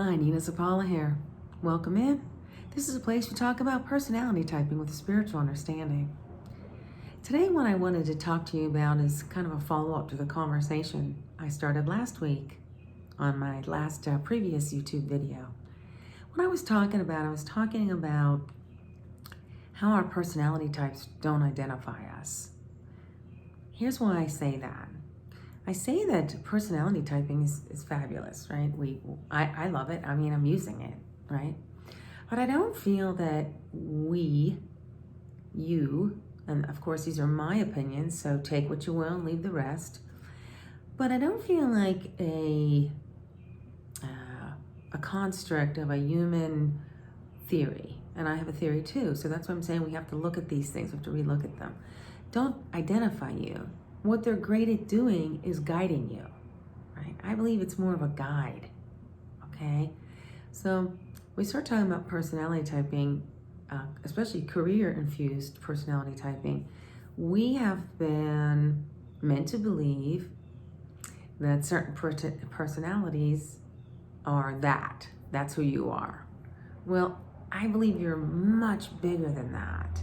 Hi, Nina Zapala here. Welcome in. This is a place we talk about personality typing with a spiritual understanding. Today, what I wanted to talk to you about is kind of a follow-up to the conversation I started last week on my last previous YouTube video. What I was talking about how our personality types don't identify us. Here's why I say that. I say that personality typing is fabulous, right? I love it. I mean, I'm using it, right? But I don't feel that you, and of course these are my opinions, so take what you will and leave the rest. But I don't feel like a construct of a human theory. And I have a theory too, so that's why I'm saying we have to look at these things, we have to relook at them. Don't identify you. What they're great at doing is guiding you, right? I believe it's more of a guide, okay? So we start talking about personality typing, especially career-infused personality typing. We have been meant to believe that certain personalities are that. That's who you are. Well, I believe you're much bigger than that.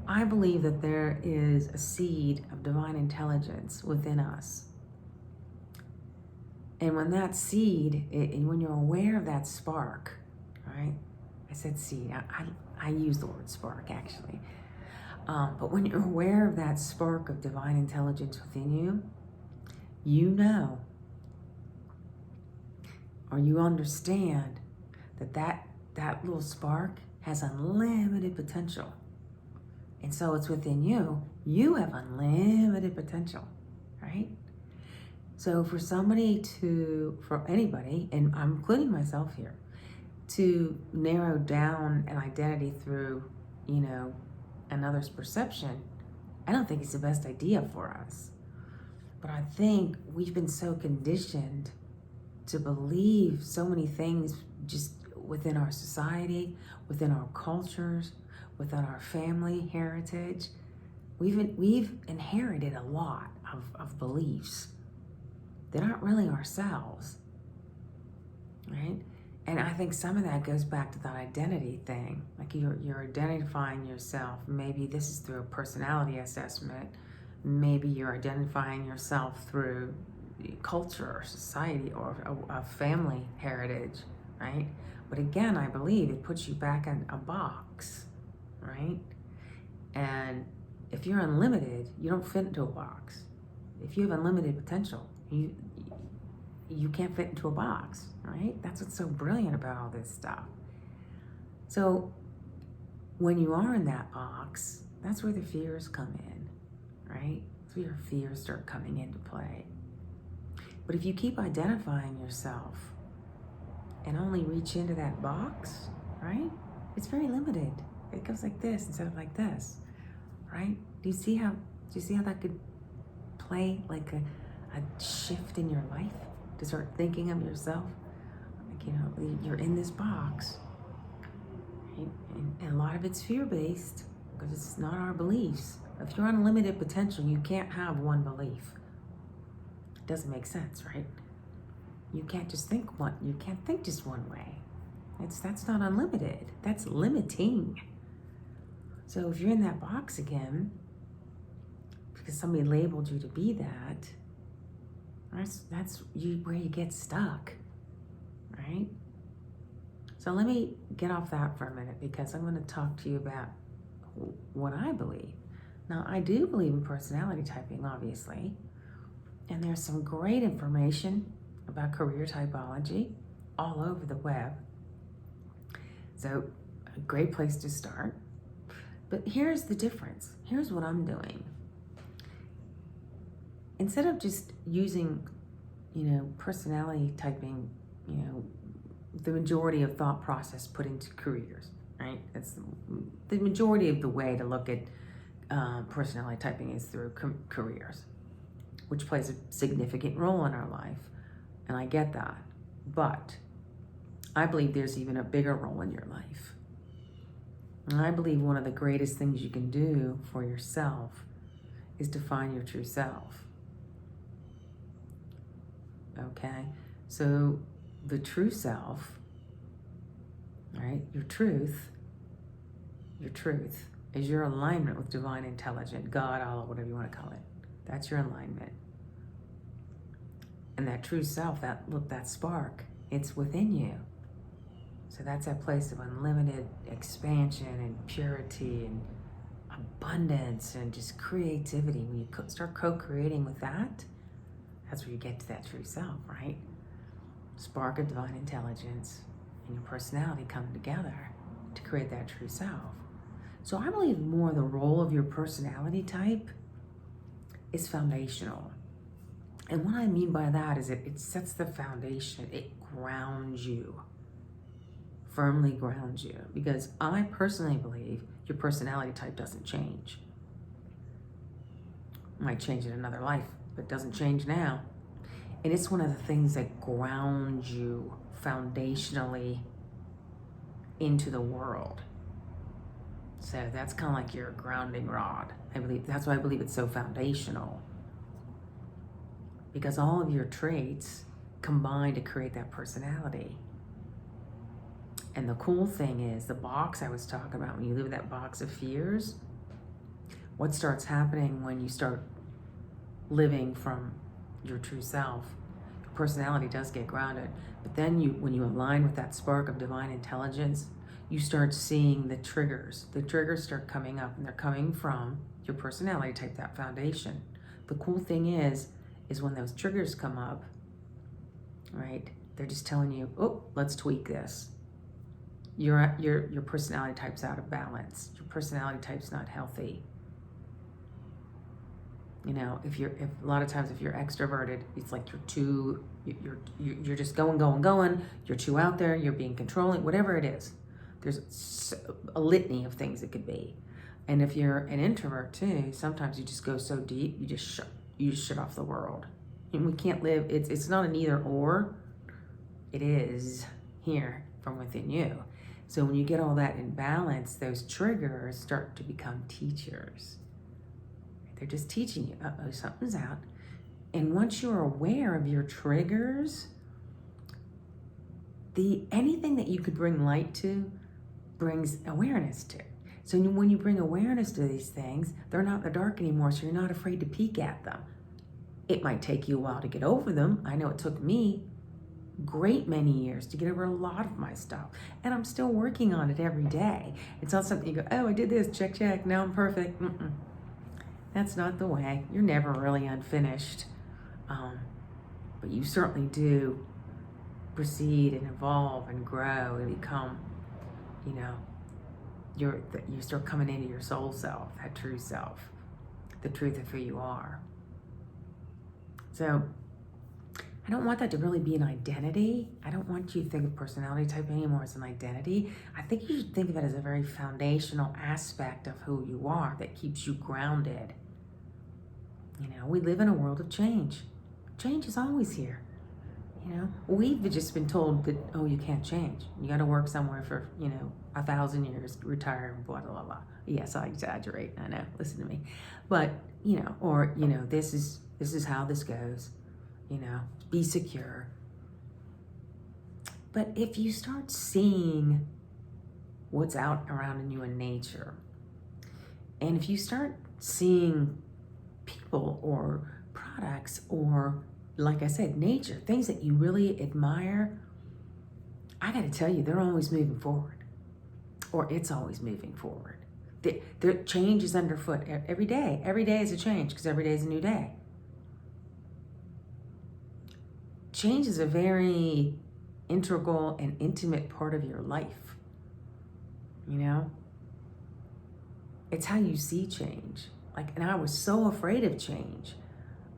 I believe that there is a seed of divine intelligence within us. And when that seed, when you're aware of that spark, right? I said seed, I use the word spark actually. But when you're aware of that spark of divine intelligence within you, you know, or you understand that little spark has unlimited potential. And so it's within you. You have unlimited potential, right? So for anybody, and I'm including myself here, to narrow down an identity through, another's perception, I don't think it's the best idea for us. But I think we've been so conditioned to believe so many things just within our society, within our cultures, within our family heritage. We've inherited a lot of beliefs that aren't really ourselves, right? And I think some of that goes back to that identity thing. Like you're identifying yourself. Maybe this is through a personality assessment. Maybe you're identifying yourself through culture or society or a family heritage, right? But again, I believe it puts you back in a box, right? And if you're unlimited, you don't fit into a box. If you have unlimited potential, you can't fit into a box, right? That's what's so brilliant about all this stuff. So when you are in that box, that's where the fears come in, right? That's where your fears start coming into play. But if you keep identifying yourself and only reach into that box, right? It's very limited. It goes like this instead of like this, right? Do you see how that could play like a shift in your life? To start thinking of yourself, like, you're in this box, right? And a lot of it's fear-based because it's not our beliefs. If you're unlimited potential, you can't have one belief. It doesn't make sense, right? You can't think just one way. That's not unlimited. That's limiting. So if you're in that box again, because somebody labeled you to be that, that's where you get stuck, right? So let me get off that for a minute because I'm going to talk to you about what I believe. Now, I do believe in personality typing, obviously, and there's some great information about career typology all over the web. So a great place to start. But here's the difference. Here's what I'm doing. Instead of just using, personality typing, the majority of thought process put into careers, right? That's the majority of the way to look at personality typing is through careers, which plays a significant role in our life. And I get that. But I believe there's even a bigger role in your life. And I believe one of the greatest things you can do for yourself is to find your true self. Okay? So the true self, right? Your truth is your alignment with divine intelligence, God, Allah, whatever you want to call it. That's your alignment. And that true self, that spark, it's within you. So that's that place of unlimited expansion and purity and abundance and just creativity. When you start co-creating with that, that's where you get to that true self, right? Spark of divine intelligence and your personality come together to create that true self. So I believe more the role of your personality type is foundational. And what I mean by that is it sets the foundation. It grounds you, firmly grounds you. Because I personally believe your personality type doesn't change. It might change in another life, but it doesn't change now. And it's one of the things that grounds you foundationally into the world. So that's kind of like your grounding rod. I believe that's why I believe it's so foundational. Because all of your traits combine to create that personality. And the cool thing is, the box I was talking about, when you live in that box of fears, what starts happening when you start living from your true self, your personality does get grounded. But then when you align with that spark of divine intelligence, you start seeing the triggers. The triggers start coming up, and they're coming from your personality type, that foundation. The cool thing is when those triggers come up, right, they're just telling you, oh, let's tweak this. Your personality type's out of balance. Your personality type's not healthy. You know, if a lot of times if you're extroverted, it's like you're just going. You're too out there. You're being controlling. Whatever it is, there's a litany of things it could be. And if you're an introvert too, sometimes you just go so deep, you just shut off the world. And we can't live. It's not an either or. It is here from within you. So when you get all that in balance, those triggers start to become teachers. They're just teaching you, uh-oh, something's out. And once you're aware of your triggers, anything that you could bring light to brings awareness to. So when you bring awareness to these things, they're not in the dark anymore, so you're not afraid to peek at them. It might take you a while to get over them. I know it took me great many years to get over a lot of my stuff, and I'm still working on it every day. It's not something you go, oh, I did this, check, now I'm perfect. That's not the way. You're never really unfinished, but you certainly do proceed and evolve and grow and become, you know, you start coming into your soul self, that true self, the truth of who you are. So I don't want that to really be an identity. I don't want you to think of personality type anymore as an identity. I think you should think of it as a very foundational aspect of who you are that keeps you grounded. You know, we live in a world of change. Change is always here. You know, we've just been told that, oh, you can't change. You got to work somewhere for, 1,000 years, retire, blah, blah, blah. Yes, I exaggerate. I know. Listen to me. But, this is how this goes. Be secure. But if you start seeing what's out around you in nature, and if you start seeing people or products or, like I said, nature, things that you really admire, I got to tell you, they're always moving forward, or it's always moving forward. The change is underfoot every day. Every day is a change because every day is a new day. Change is a very integral and intimate part of your life. It's how you see change. And I was so afraid of change.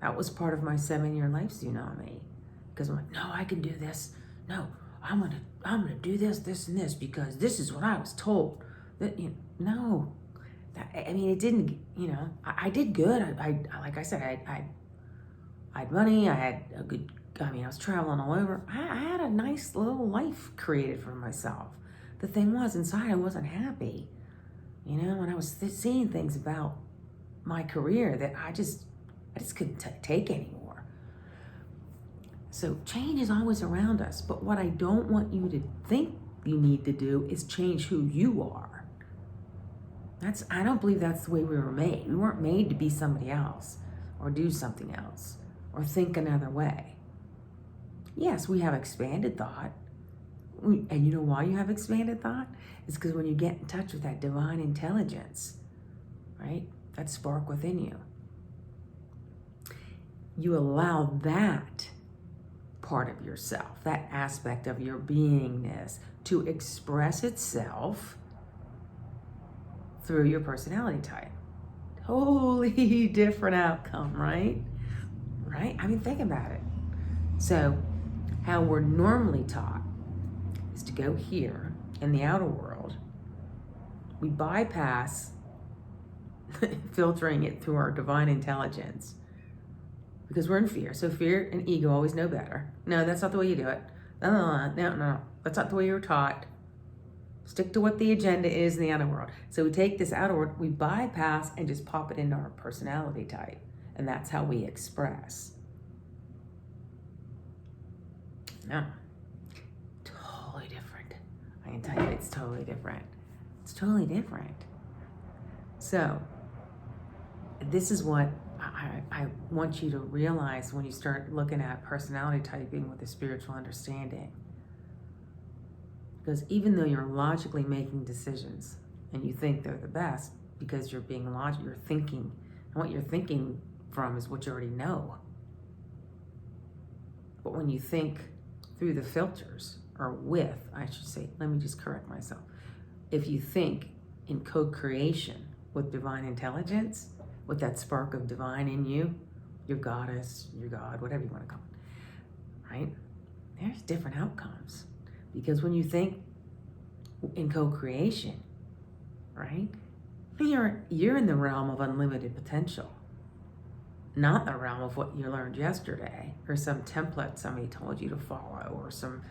That was part of my 7-year life tsunami. Because I'm like, no, I can do this. No, I'm gonna do this, and this because this is what I was told. No. It didn't. I did good. I like I said, I had money. I had a good. I was traveling all over. I had a nice little life created for myself. The thing was, inside I wasn't happy. And I was seeing things about my career that I just couldn't take anymore. So change is always around us. But what I don't want you to think you need to do is change who you are. I don't believe that's the way we were made. We weren't made to be somebody else or do something else or think another way. Yes, we have expanded thought. And you know why you have expanded thought? It's because when you get in touch with that divine intelligence, right? That spark within you, you allow that part of yourself, that aspect of your beingness to express itself through your personality type. Totally different outcome, right? Right? I mean, think about it. So, how we're normally taught is to go here in the outer world. We bypass filtering it through our divine intelligence because we're in fear. So fear and ego always know better. No, that's not the way you do it. No. That's not the way you're taught. Stick to what the agenda is in the outer world. So we take this outer world, we bypass and just pop it into our personality type. And that's how we express. No. Totally different. I can tell you it's totally different. It's totally different. So, this is what I want you to realize when you start looking at personality typing with a spiritual understanding. Because even though you're logically making decisions and you think they're the best because you're being logical, you're thinking, and what you're thinking from is what you already know. But when you think through the filters, or with, I should say, let me just correct myself. If you think in co-creation with divine intelligence, with that spark of divine in you, your goddess, your God, whatever you want to call it, right? There's different outcomes. Because when you think in co-creation, right, you're in the realm of unlimited potential, not the realm of what you learned yesterday or some template somebody told you to follow or some,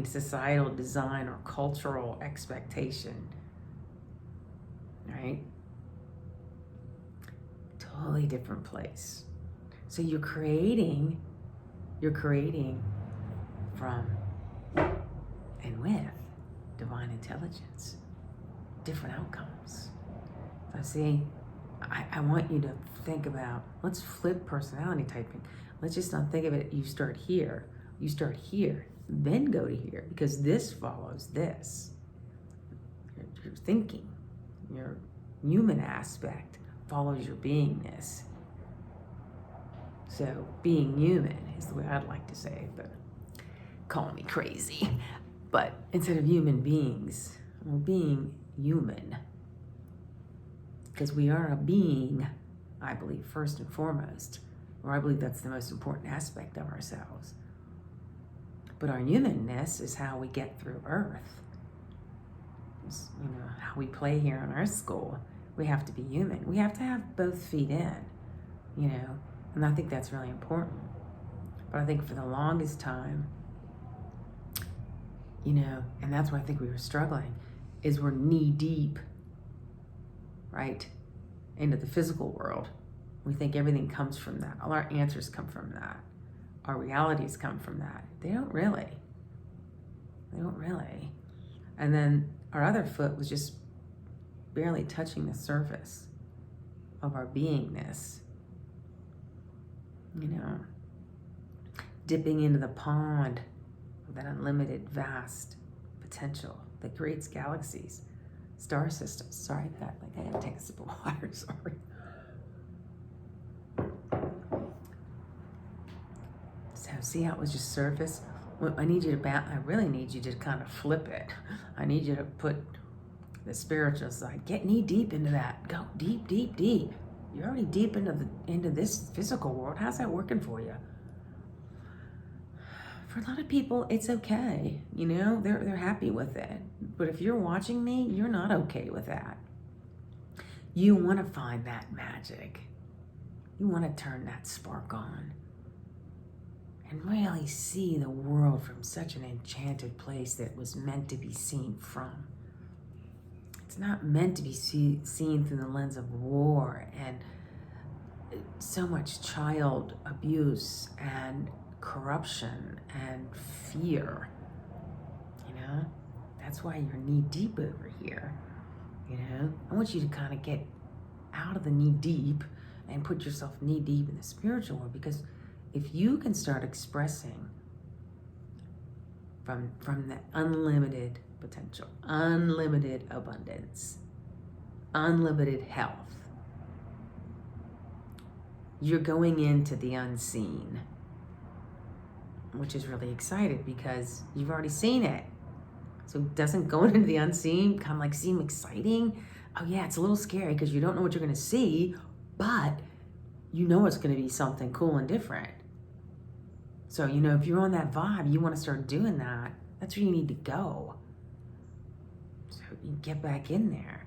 societal design or cultural expectation, right? Totally different place. So you're creating from and with divine intelligence, different outcomes. So see, I want you to think about, let's flip personality typing. Let's just not think of it, you start here, then go to here, because this follows this. Your thinking, your human aspect follows your beingness. So being human is the way I'd like to say it, but call me crazy. But instead of human beings, we're being human. Because we are a being, I believe, first and foremost, or I believe that's the most important aspect of ourselves. But our humanness is how we get through Earth. It's, how we play here in our school. We have to be human. We have to have both feet in, and I think that's really important. But I think for the longest time, and that's why I think we were struggling, is we're knee deep, right, into the physical world. We think everything comes from that. All our answers come from that. Our realities come from that. They don't really. And then our other foot was just barely touching the surface of our beingness. Dipping into the pond of that unlimited, vast potential that creates galaxies, star systems. Sorry, I gotta take a sip of water, sorry. So see how it was just surface? I really need you to kind of flip it. I need you to put the spiritual side. Get knee deep into that. Go deep, deep, deep. You're already deep into this physical world. How's that working for you? For a lot of people, it's okay. They're happy with it. But if you're watching me, you're not okay with that. You want to find that magic. You want to turn that spark on and really see the world from such an enchanted place that it was meant to be seen from. It's not meant to be seen through the lens of war and so much child abuse and corruption and fear, you know? That's why you're knee deep over here, you know? I want you to kind of get out of the knee deep and put yourself knee deep in the spiritual world, because if you can start expressing from the unlimited potential, unlimited abundance, unlimited health, you're going into the unseen, which is really excited because you've already seen it. So doesn't going into the unseen kind of like seem exciting? Oh yeah, it's a little scary because you don't know what you're going to see, but you know it's going to be something cool and different. So, you know, if you're on that vibe, you want to start doing that, that's where you need to go. So you get back in there.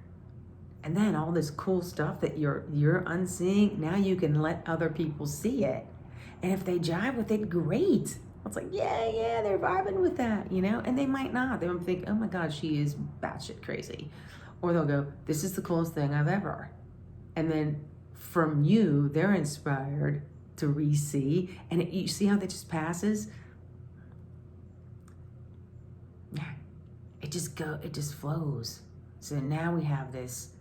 And then all this cool stuff that you're unseeing, now you can let other people see it. And if they jive with it, great. It's like, yeah, they're vibing with that, you know? And they might not. They might think, oh my God, she is batshit crazy. Or they'll go, this is the coolest thing I've ever. And then from you, they're inspired to re-see. And you see how that just passes? Yeah. It just flows. So now we have this,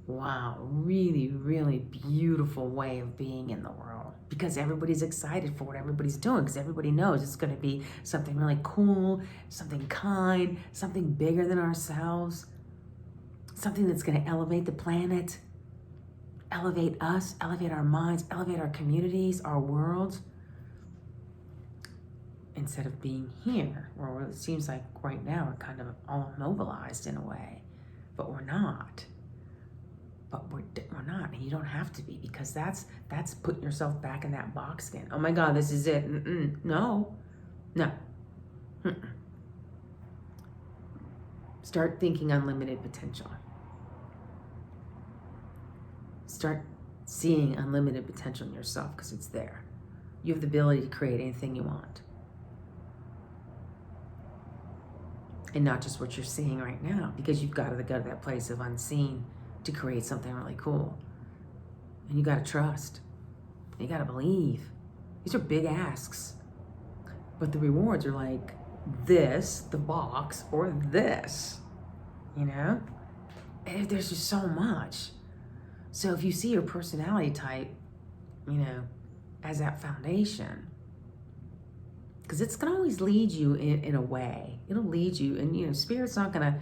wow, really, really beautiful way of being in the world, because everybody's excited for what everybody's doing, because everybody knows it's going to be something really cool, something kind, something bigger than ourselves, something that's going to elevate the planet, elevate us, elevate our minds, elevate our communities, our worlds, instead of being here, where it seems like right now we're kind of all immobilized in a way, but we're not. But we're not, and you don't have to be, because that's putting yourself back in that box again. Oh my God, this is it. No. Start thinking unlimited potential. Start seeing unlimited potential in yourself, because it's there. You have the ability to create anything you want. And not just what you're seeing right now, because you've got to go to that place of unseen to create something really cool. And you got to trust. You got to believe. These are big asks. But the rewards are like this, the box, or this, you know? And there's just so much. So if you see your personality type, you know, as that foundation, because it's going to always lead you in a way. It'll lead you, and, you know, Spirit's not going to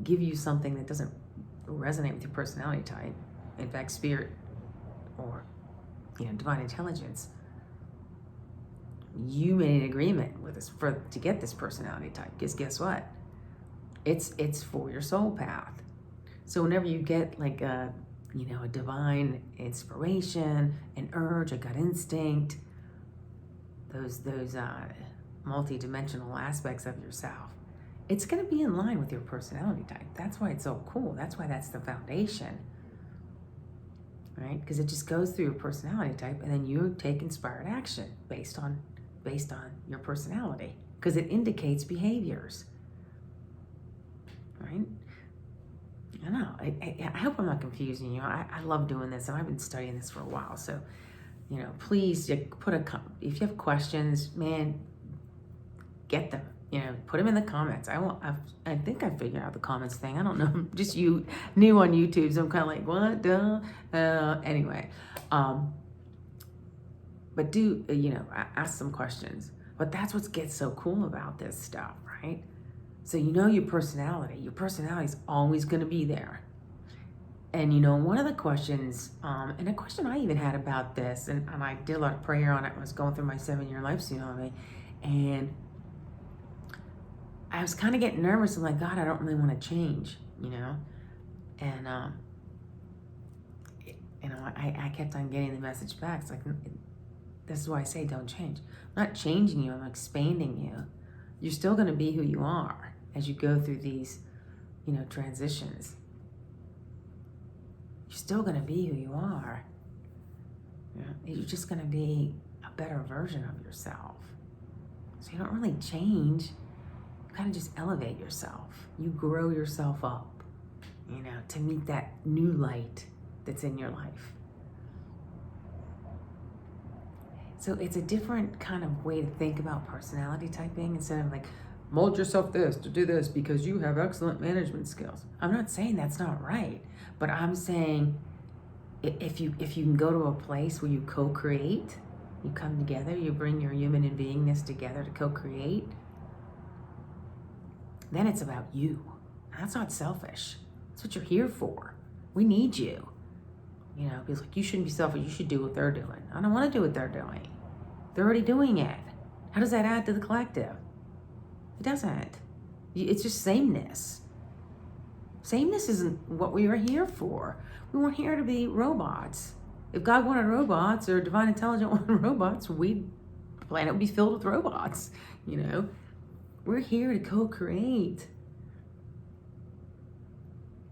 give you something that doesn't resonate with your personality type. In fact, Spirit, or, you know, divine intelligence, you made an agreement with us to get this personality type, because guess what? It's for your soul path. So whenever you get like a, you know, a divine inspiration, an urge, a gut instinct, those multi-dimensional aspects of yourself, it's going to be in line with your personality type. That's why it's so cool. That's why that's the foundation, right? Because it just goes through your personality type, and then you take inspired action based on your personality, because it indicates behaviors, right? I know. I hope I'm not confusing you. I love doing this, and I've been studying this for a while. So, you know, please if you have questions, man, get them. You know, put them in the comments. I think I figured out the comments thing. I don't know. Just you new on YouTube, so I'm kind of like, what? Anyway, but do, you know, ask some questions. But that's what gets so cool about this stuff, right? So you know your personality. Your personality is always going to be there. And, you know, one of the questions, and a question I even had about this, and I did a lot of prayer on it when I was going through my 7-year life tsunami, and I was kind of getting nervous. I'm like, God, I don't really want to change, you know? And, you know, I kept on getting the message back. It's like, this is why I say don't change. I'm not changing you, I'm expanding you. You're still going to be who you are as you go through these, you know, transitions. You're still going to be who you are. You know? You're just going to be a better version of yourself. So you don't really change. You kind of just elevate yourself. You grow yourself up, you know, to meet that new light that's in your life. So it's a different kind of way to think about personality typing, instead of like, mold yourself this to do this because you have excellent management skills. I'm not saying that's not right, but I'm saying if you can go to a place where you co-create, you come together, you bring your human and beingness together to co-create, then it's about you. That's not selfish. That's what you're here for. We need you. You know, because like, you shouldn't be selfish. You should do what they're doing. I don't want to do what they're doing. They're already doing it. How does that add to the collective? It doesn't. It's just sameness. Sameness isn't what we are here for. We weren't here to be robots. If God wanted robots, or divine intelligence wanted robots, the planet would be filled with robots. You know, we're here to co-create.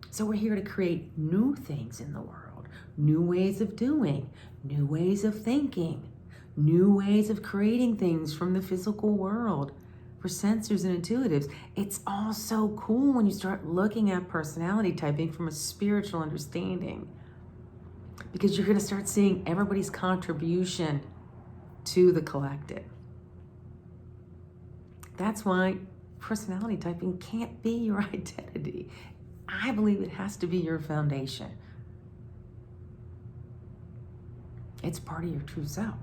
So we're here to create new things in the world, new ways of doing, new ways of thinking, new ways of creating things from the physical world for sensors and intuitives. It's all so cool when you start looking at personality typing from a spiritual understanding, because you're going to start seeing everybody's contribution to the collective. That's why personality typing can't be your identity. I believe it has to be your foundation. It's part of your true self.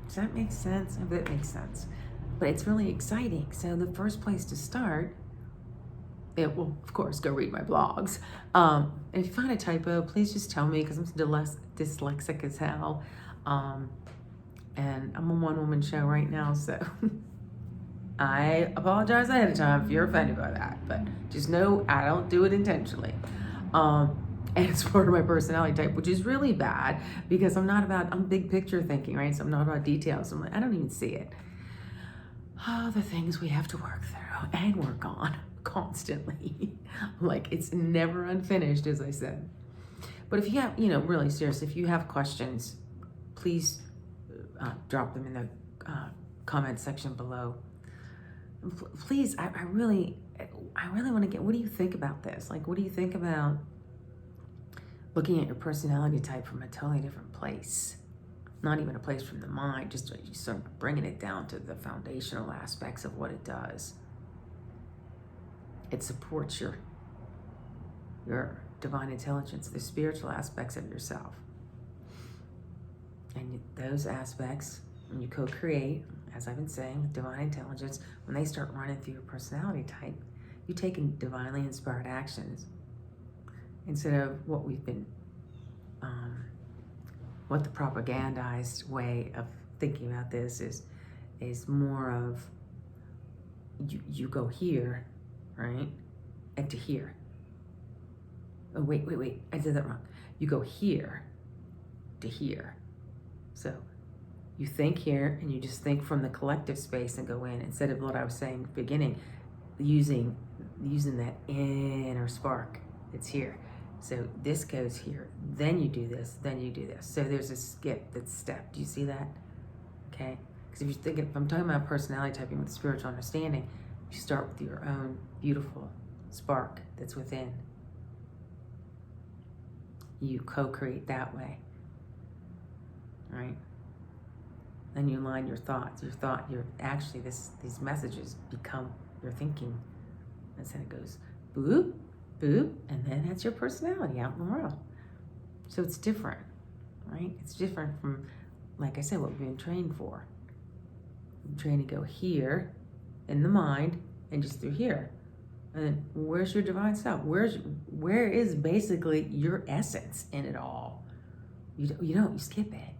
Does that make sense? I bet it makes sense. But it's really exciting. So the first place to start, it will, of course, go read my blogs. And if you find a typo, please just tell me, because I'm dyslexic as hell. And I'm a one-woman show right now, so I apologize ahead of time if you're offended by that. But just know I don't do it intentionally. And it's part of my personality type, which is really bad, because I'm big picture thinking, right? So I'm not about details. I don't even see it. Oh, the things we have to work through and work on constantly. Like, it's never unfinished, as I said. But if you have, really serious, if you have questions, please drop them in the comment section below. Please, I really want to get, what do you think about this? Like, what do you think about looking at your personality type from a totally different place? Not even a place from the mind, just sort of bringing it down to the foundational aspects of what it does. It supports your divine intelligence, the spiritual aspects of yourself. And those aspects, when you co-create, as I've been saying, with divine intelligence, when they start running through your personality type, you take divinely inspired actions instead of what we've been, what the propagandized way of thinking about this is more of you go here, right, and to here. Oh, wait, I did that wrong. You go here to here. So you think here, and you just think from the collective space and go in, instead of what I was saying at the beginning, using that inner spark that's here. So this goes here, then you do this, then you do this. So there's a skip that's step. Do you see that? Okay. Because if I'm talking about personality typing with spiritual understanding, you start with your own beautiful spark that's within. You co-create that way, right? Then you align your thoughts. These messages become your thinking. And then it goes boop, boop, and then that's your personality out in the world. So it's different, right? It's different from, like I said, what we've been trained for. I'm trained to go here in the mind and just through here. And then where's your divine self? Where is basically your essence in it all? You skip it.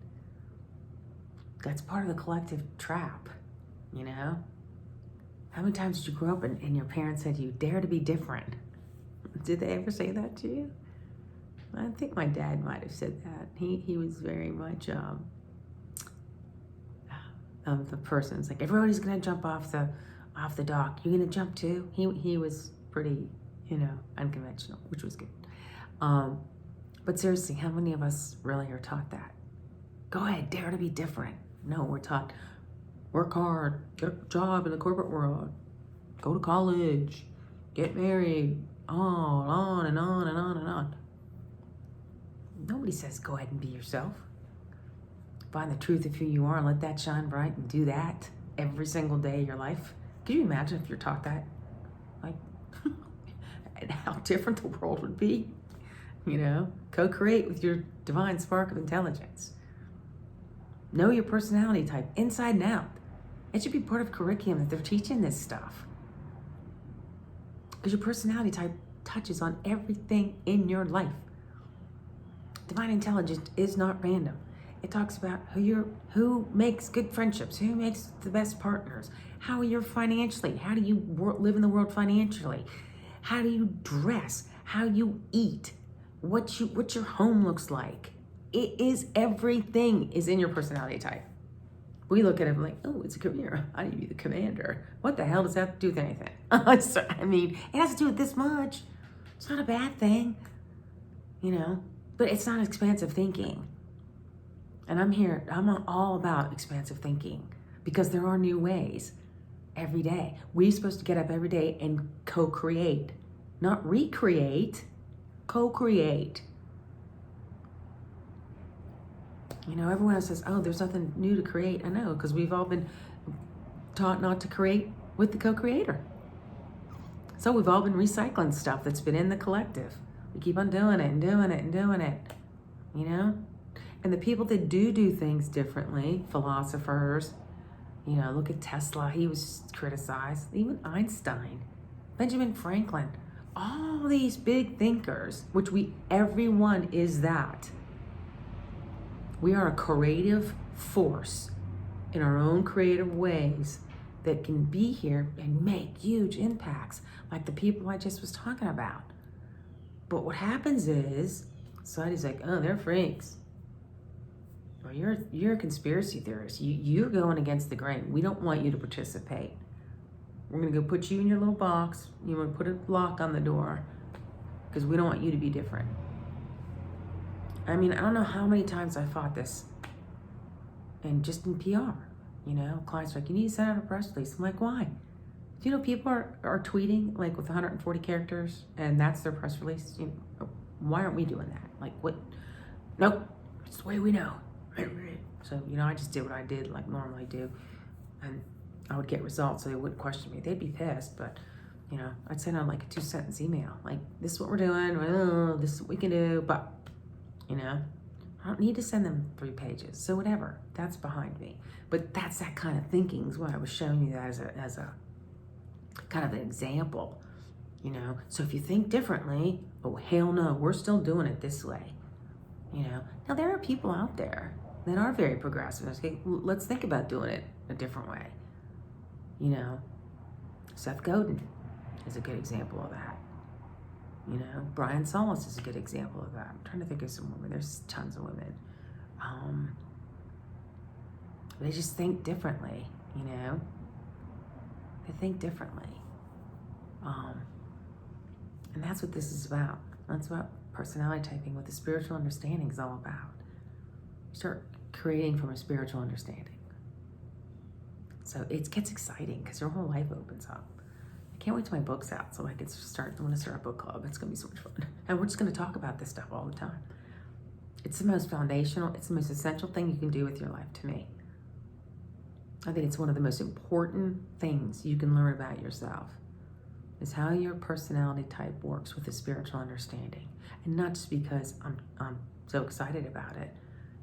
That's part of the collective trap, How many times did you grow up and your parents said to you, dare to be different? Did they ever say that to you? I think my dad might have said that. He was very much the person. It's like, everybody's gonna jump off the dock. You gonna jump too? He was pretty, unconventional, which was good. But seriously, how many of us really are taught that? Go ahead, dare to be different. No, we're taught, work hard, get a job in the corporate world, go to college, get married, on and on and on and on. Nobody says go ahead and be yourself. Find the truth of who you are and let that shine bright and do that every single day of your life. Could you imagine if you're taught that? Like, and how different the world would be? You know, co-create with your divine spark of intelligence. Know your personality type inside and out. It should be part of curriculum that they're teaching this stuff. Because your personality type touches on everything in your life. Divine intelligence is not random. It talks about who makes good friendships, who makes the best partners, how you're financially, how do you live in the world financially, how do you dress, how you eat, what your home looks like. It is everything is in your personality type. We look at it like, oh, it's a career. I need to be the commander. What the hell does that have to do with anything? I mean, it has to do with this much. It's not a bad thing, you know, but it's not expansive thinking. And I'm all about expansive thinking because there are new ways every day. We're supposed to get up every day and co-create, not recreate, co-create. You know, everyone else says, oh, there's nothing new to create. I know, because we've all been taught not to create with the co-creator. So we've all been recycling stuff that's been in the collective. We keep on doing it and doing it and doing it, you know? And the people that do things differently, philosophers, you know, look at Tesla, he was criticized. Even Einstein, Benjamin Franklin, all these big thinkers, which everyone is that. We are a creative force in our own creative ways that can be here and make huge impacts, like the people I just was talking about. But what happens is, society's like, oh, they're freaks. Or you're a conspiracy theorist. You're going against the grain. We don't want you to participate. We're gonna go put you in your little box. You're gonna put a lock on the door because we don't want you to be different. I mean, I don't know how many times I fought this, and just in PR, you know, clients are like, you need to send out a press release. I'm like, why? Do you know people are tweeting like with 140 characters and that's their press release? You know, why aren't we doing that? Like, what? Nope, it's the way we know. So, you know, I just did what I did like normally do, and I would get results so they wouldn't question me. They'd be pissed, but, you know, I'd send out like a 2-sentence email. Like, this is what we're doing, this is what we can do, but, you know, I don't need to send them 3 pages. So whatever, that's behind me. But that's that kind of thinking is why I was showing you that as a kind of an example, you know. So if you think differently, oh, hell no, we're still doing it this way, you know. Now, there are people out there that are very progressive. Okay, let's think about doing it a different way, you know. Seth Godin is a good example of that. You know, Brian Solis is a good example of that. I'm trying to think of some women. There's tons of women. They just think differently, you know. They think differently. And that's what this is about. That's what personality typing, what the spiritual understanding is all about. You start creating from a spiritual understanding. So it gets exciting because your whole life opens up. I can't wait till my book's out so I can start. I'm going to start a book club. It's going to be so much fun. And we're just going to talk about this stuff all the time. It's the most foundational, it's the most essential thing you can do with your life to me. I think it's one of the most important things you can learn about yourself is how your personality type works with a spiritual understanding. And not just because I'm so excited about it.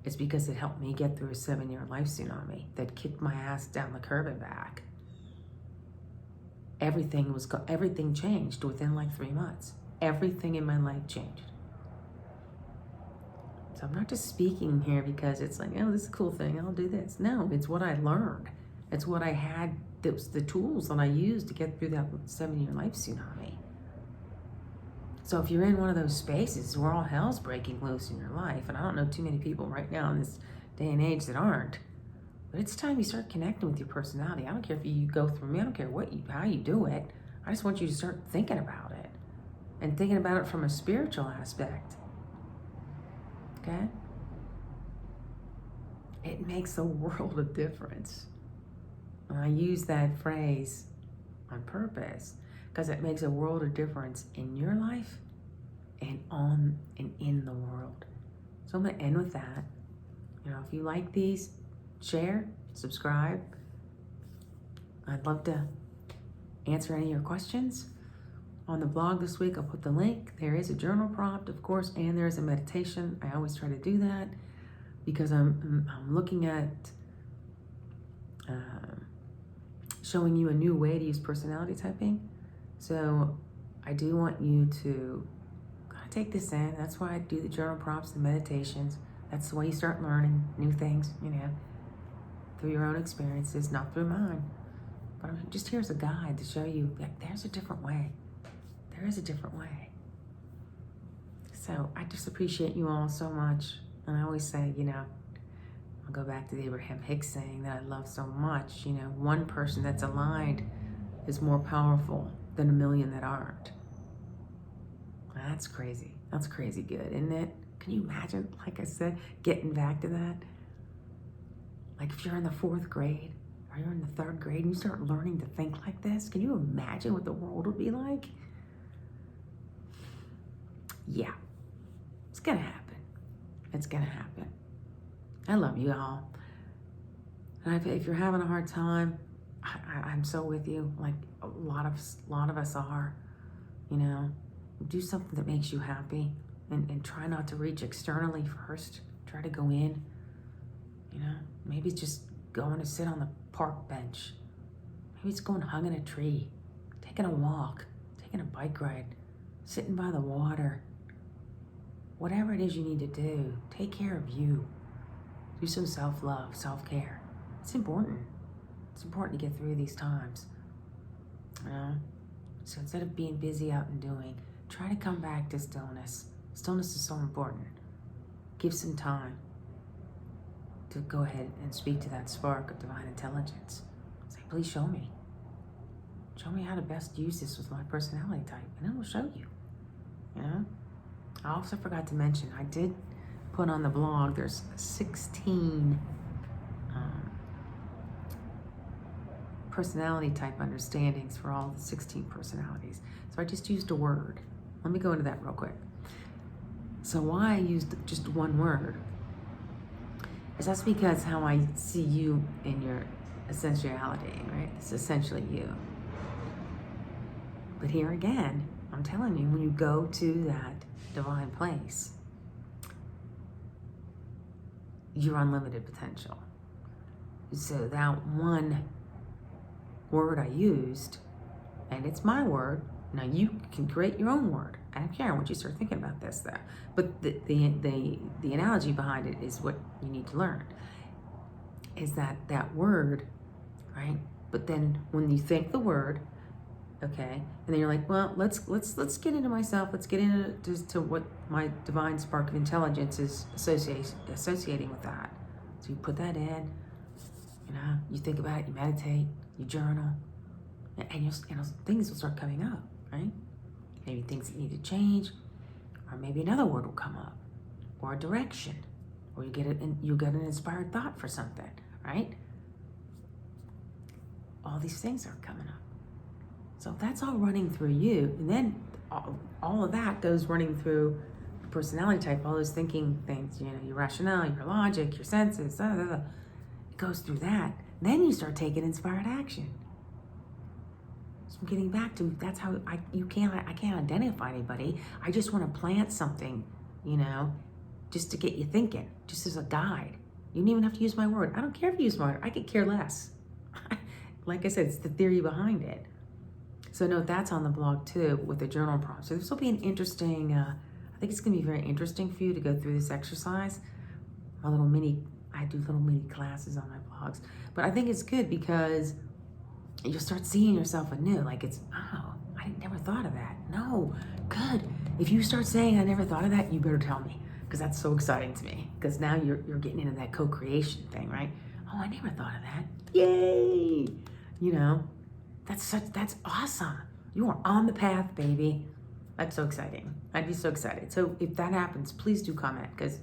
It's because it helped me get through a 7-year life tsunami that kicked my ass down the curb and back. Everything changed within like 3 months. Everything in my life changed. So I'm not just speaking here because it's like, oh, this is a cool thing, I'll do this. No, it's what I learned. It's what I had, that was the tools that I used to get through that 7-year life tsunami. So if you're in one of those spaces where all hell's breaking loose in your life, and I don't know too many people right now in this day and age that aren't, but it's time you start connecting with your personality. I don't care if you go through me, I don't care how you do it. I just want you to start thinking about it and thinking about it from a spiritual aspect. Okay? It makes a world of difference. And I use that phrase on purpose because it makes a world of difference in your life and in the world. So I'm going to end with that. If you like these, share, subscribe. I'd love to answer any of your questions. On the blog this week, I'll put the link. There is a journal prompt, of course, and there's a meditation. I always try to do that because I'm looking at showing you a new way to use personality typing. So I do want you to kind of take this in. That's why I do the journal prompts, the meditations. That's the way you start learning new things, through your own experiences, not through mine. But just here's a guide to show you that there's a different way. There is a different way. So I just appreciate you all so much. And I always say, I'll go back to the Abraham Hicks saying that I love so much. One person that's aligned is more powerful than a million that aren't. That's crazy. That's crazy good, isn't it? Can you imagine, like I said, getting back to that? Like if you're in the 4th grade or you're in the 3rd grade and you start learning to think like this, can you imagine what the world would be like? Yeah, it's gonna happen. It's gonna happen. I love you all. And if you're having a hard time, I'm so with you. Like a lot of us are. Do something that makes you happy, and try not to reach externally first. Try to go in. Maybe it's just going to sit on the park bench. Maybe it's going hugging a tree, taking a walk, taking a bike ride, sitting by the water. Whatever it is you need to do, take care of you. Do some self-love, self-care. It's important. It's important to get through these times. So instead of being busy out and doing, try to come back to stillness. Stillness is so important. Give some time to go ahead and speak to that spark of divine intelligence. Say, please show me. Show me how to best use this with my personality type, and it will show you. I also forgot to mention, I did put on the blog, there's 16 personality type understandings for all the 16 personalities. So I just used a word. Let me go into that real quick. So why I used just one word is that's because how I see you in your essentiality, right? It's essentially you. But here again, I'm telling you, when you go to that divine place, your unlimited potential. So that one word I used, and it's my word. Now you can create your own word. I don't care what you start thinking about this though. But the analogy behind it is what you need to learn. Is that word, right? But then when you think the word, okay, and then you're like, well, let's get into myself. Let's get into what my divine spark of intelligence is associating with that. So you put that in. You think about it. You meditate. You journal, and things will start coming up, right? Maybe things that need to change, or maybe another word will come up, or a direction, or you get an inspired thought for something, right? All these things are coming up. So that's all running through you, and then all of that goes running through the personality type, all those thinking things, your rationale, your logic, your senses, it goes through that. Then you start taking inspired action. So I'm getting back to, that's how I can't identify anybody. I just want to plant something, just to get you thinking, just as a guide. You don't even have to use my word. I don't care if you use my word. I could care less. Like I said, it's the theory behind it. So note that's on the blog too with the journal prompt. So this will be an interesting, I think it's going to be very interesting for you to go through this exercise. I do little mini classes on my blogs. But I think it's good because you'll start seeing yourself anew. Like I never thought of that. No, good. If you start saying I never thought of that, you better tell me, because that's so exciting to me. Because now you're getting into that co-creation thing, right? Oh, I never thought of that. Yay! That's awesome. You are on the path, baby. That's so exciting. I'd be so excited. So if that happens, please do comment, because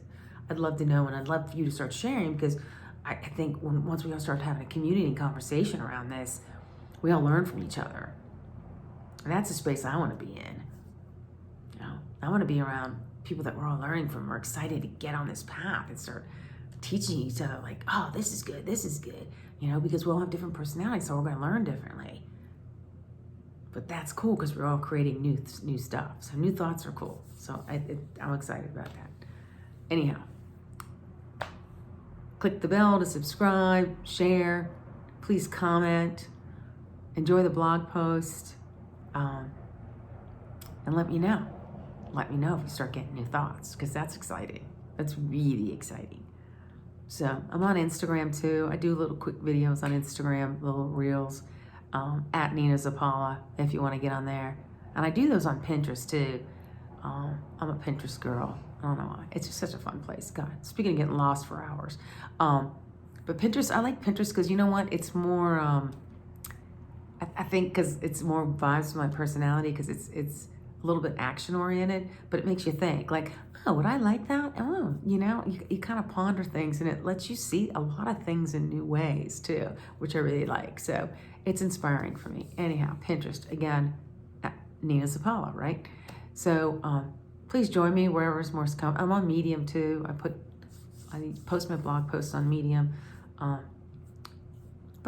I'd love to know, and I'd love for you to start sharing, because I think once we all start having a community and conversation around this, we all learn from each other. And that's a space I want to be in. I want to be around people that we're all learning from, are excited to get on this path and start teaching each other like, oh, this is good, you know, because we all have different personalities, so we're going to learn differently. But that's cool because we're all creating new stuff. So new thoughts are cool. So I'm excited about that. Anyhow, click the bell to subscribe, share, please comment, enjoy the blog post, and let me know. Let me know if you start getting new thoughts, because that's exciting. That's really exciting. So I'm on Instagram too. I do little quick videos on Instagram, little reels, at Nina Zapala, if you want to get on there. And I do those on Pinterest too. I'm a Pinterest girl. I don't know why. It's just such a fun place. God, speaking of getting lost for hours. But Pinterest, I like Pinterest because you know what? It's more, I think because it's more vibes to my personality, because it's a little bit action oriented, but it makes you think like, oh, would I like that? Oh, you know, you kind of ponder things, and it lets you see a lot of things in new ways too, which I really like. So it's inspiring for me. Anyhow, Pinterest, again, Nina Zapala, right? So please join me wherever's more come. I'm on Medium too. I post my blog posts on Medium. But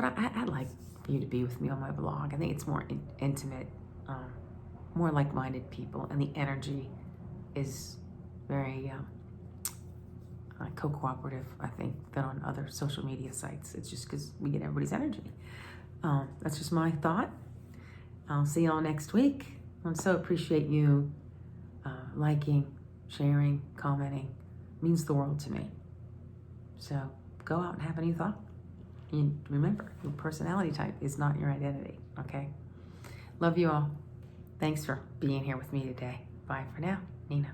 I'd like for you to be with me on my blog. I think it's more intimate, more like-minded people, and the energy is very co-cooperative, I think, than on other social media sites. It's just because we get everybody's energy. That's just my thought. I'll see y'all next week. I so appreciate you liking, sharing, commenting. It means the world to me. So go out and have a new thought. And remember, your personality type is not your identity, okay? Love you all. Thanks for being here with me today. Bye for now. Nina.